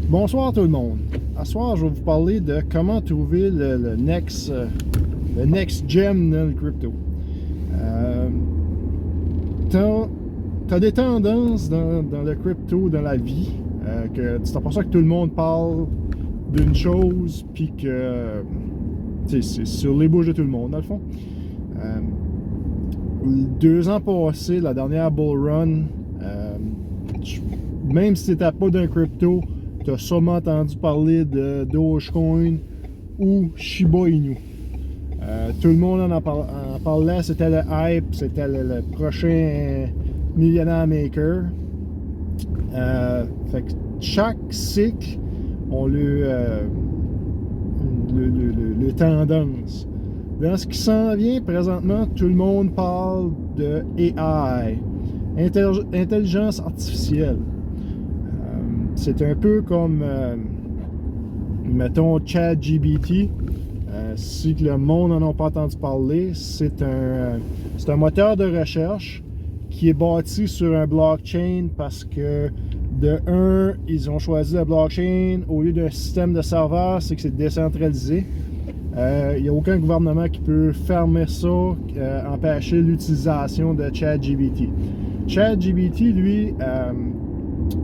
Bonsoir tout le monde. Ce soir, je vais vous parler de comment trouver le next gem dans le crypto. T'as des tendances dans le crypto, dans la vie, que c'est pas ça que tout le monde parle d'une chose, puis que c'est sur les bouches de tout le monde, dans le fond. 2 ans passés, la dernière bull run, même si t'étais pas d'un crypto, tu as sûrement entendu parler de Dogecoin ou Shiba Inu. Tout le monde en parlait, c'était le hype, c'était le prochain millionnaire maker. Fait que chaque cycle a le tendance. Dans ce qui s'en vient présentement, tout le monde parle de AI, intelligence artificielle. C'est un peu comme, mettons, ChatGPT. Si le monde n'en a pas entendu parler, c'est un moteur de recherche qui est bâti sur un blockchain parce que, de un, ils ont choisi la blockchain au lieu d'un système de serveurs, c'est que c'est décentralisé. Il n'y a aucun gouvernement qui peut fermer ça, empêcher l'utilisation de ChatGPT. ChatGPT, lui,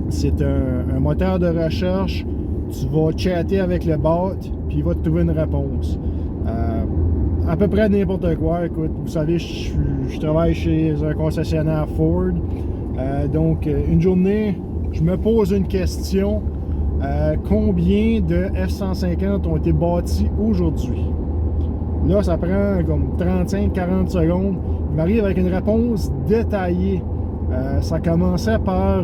c'est un moteur de recherche. Tu vas chatter avec le bot, puis il va te trouver une réponse. À peu près n'importe quoi. Écoute, vous savez, je travaille chez un concessionnaire Ford. Donc, une journée, je me pose une question. Combien de F-150 ont été bâtis aujourd'hui? Là, ça prend comme 35-40 secondes. Il m'arrive avec une réponse détaillée. Ça commençait par...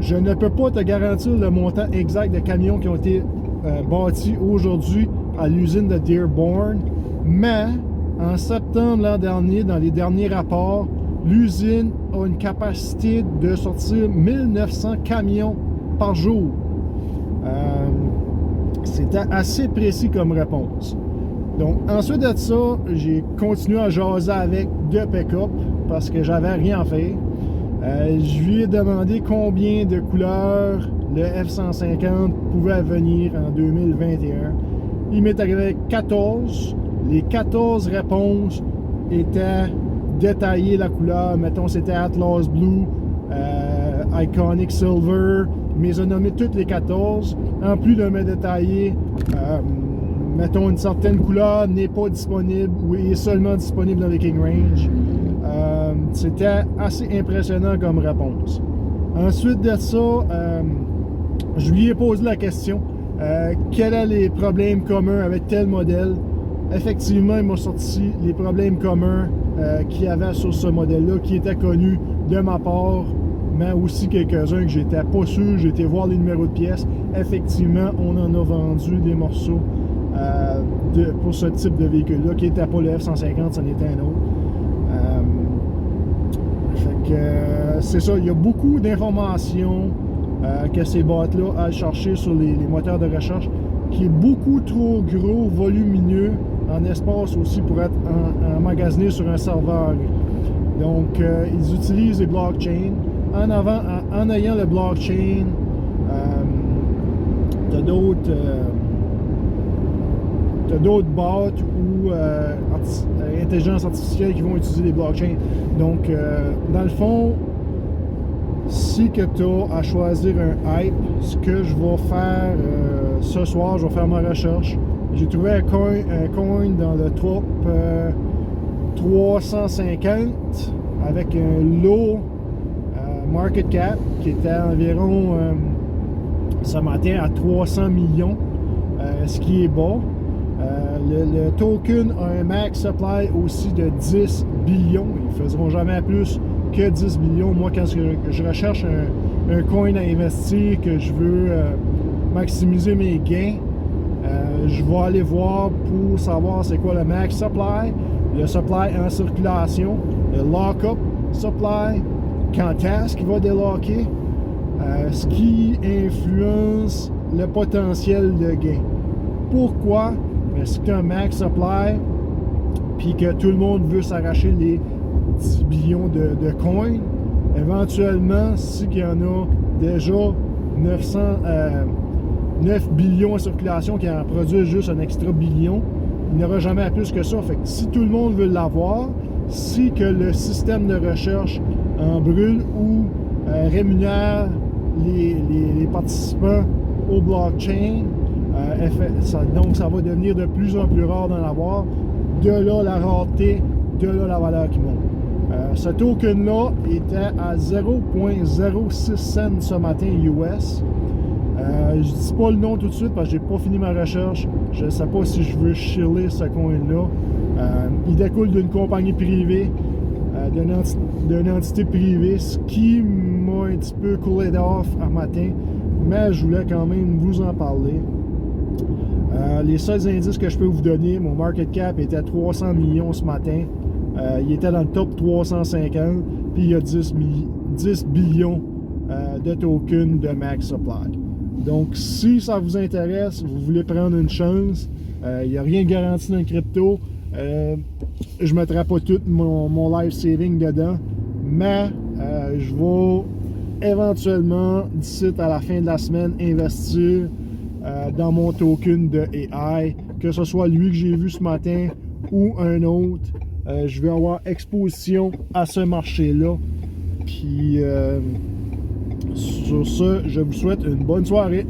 je ne peux pas te garantir le montant exact de camions qui ont été bâtis aujourd'hui à l'usine de Dearborn, mais en septembre l'an dernier, dans les derniers rapports, l'usine a une capacité de sortir 1900 camions par jour. C'était assez précis comme réponse. Donc, ensuite de ça, j'ai continué à jaser avec de pick-up parce que j'avais rien à faire. Je lui ai demandé combien de couleurs le F-150 pouvait venir en 2021. Il m'est arrivé avec 14. Les 14 réponses étaient détaillées la couleur. Mettons, c'était Atlas Blue, Iconic Silver. Il me les a nommées toutes les 14. En plus de me détailler, mettons, une certaine couleur n'est pas disponible ou est seulement disponible dans les King Range. C'était assez impressionnant comme réponse. Ensuite de ça, je lui ai posé la question quels sont les problèmes communs avec tel modèle. Effectivement, il m'a sorti les problèmes communs qu'il y avait sur ce modèle-là, qui étaient connus de ma part, mais aussi quelques-uns que j'étais pas sûr. J'ai été voir les numéros de pièces. Effectivement, on en a vendu des morceaux pour ce type de véhicule-là, qui n'était pas le F-150, c'en était un autre. C'est ça, il y a beaucoup d'informations que ces boîtes-là aillent chercher sur les moteurs de recherche, qui est beaucoup trop gros, volumineux en espace aussi pour être emmagasiné sur un serveur. Donc, ils utilisent les blockchains. En ayant le blockchain, tu as d'autres bots ou intelligence artificielle qui vont utiliser les blockchains. Donc, dans le fond, si que tu as à choisir un hype, ce que je vais faire ce soir, je vais faire ma recherche. J'ai trouvé un coin dans le top 350 avec un low market cap qui était environ ce matin à 300 millions, ce qui est bas. Le token a un max supply aussi de 10 billions. Ils ne feront jamais plus que 10 billions. Moi, quand je recherche un coin à investir, que je veux maximiser mes gains, je vais aller voir pour savoir c'est quoi le max supply, le supply en circulation, le lock-up supply, quand est-ce qu'il va délocker, ce qui influence le potentiel de gain. Pourquoi? Si tu as un max supply, puis que tout le monde veut s'arracher les 10 billions de coins, éventuellement, si il y en a déjà 900, 9 billions en circulation qui en produisent juste un extra billion. Il n'y aura jamais à plus que ça. Fait que si tout le monde veut l'avoir, si que le système de recherche en brûle ou rémunère les participants au blockchain, donc ça va devenir de plus en plus rare d'en avoir. De là la rareté, de là la valeur qui monte. Ce token-là était à 0.06 cents ce matin US. Je dis pas le nom tout de suite parce que j'ai pas fini ma recherche. Je ne sais pas si je veux chiller ce coin-là. Il découle d'une compagnie privée, d'une entité privée, ce qui m'a un petit peu cooled off un matin, mais je voulais quand même vous en parler. Les seuls indices que je peux vous donner, mon market cap était à 300 millions ce matin. Il était dans le top 350, puis il y a 10 billions de tokens de max supply. Donc, si ça vous intéresse, vous voulez prendre une chance, il n'y a rien de garanti dans le crypto. Je ne mettrai pas tout mon life saving dedans, mais je vais éventuellement, d'ici à la fin de la semaine, investir dans mon token de AI, que ce soit lui que j'ai vu ce matin ou un autre. Je vais avoir exposition à ce marché-là. Puis sur ce, je vous souhaite une bonne soirée.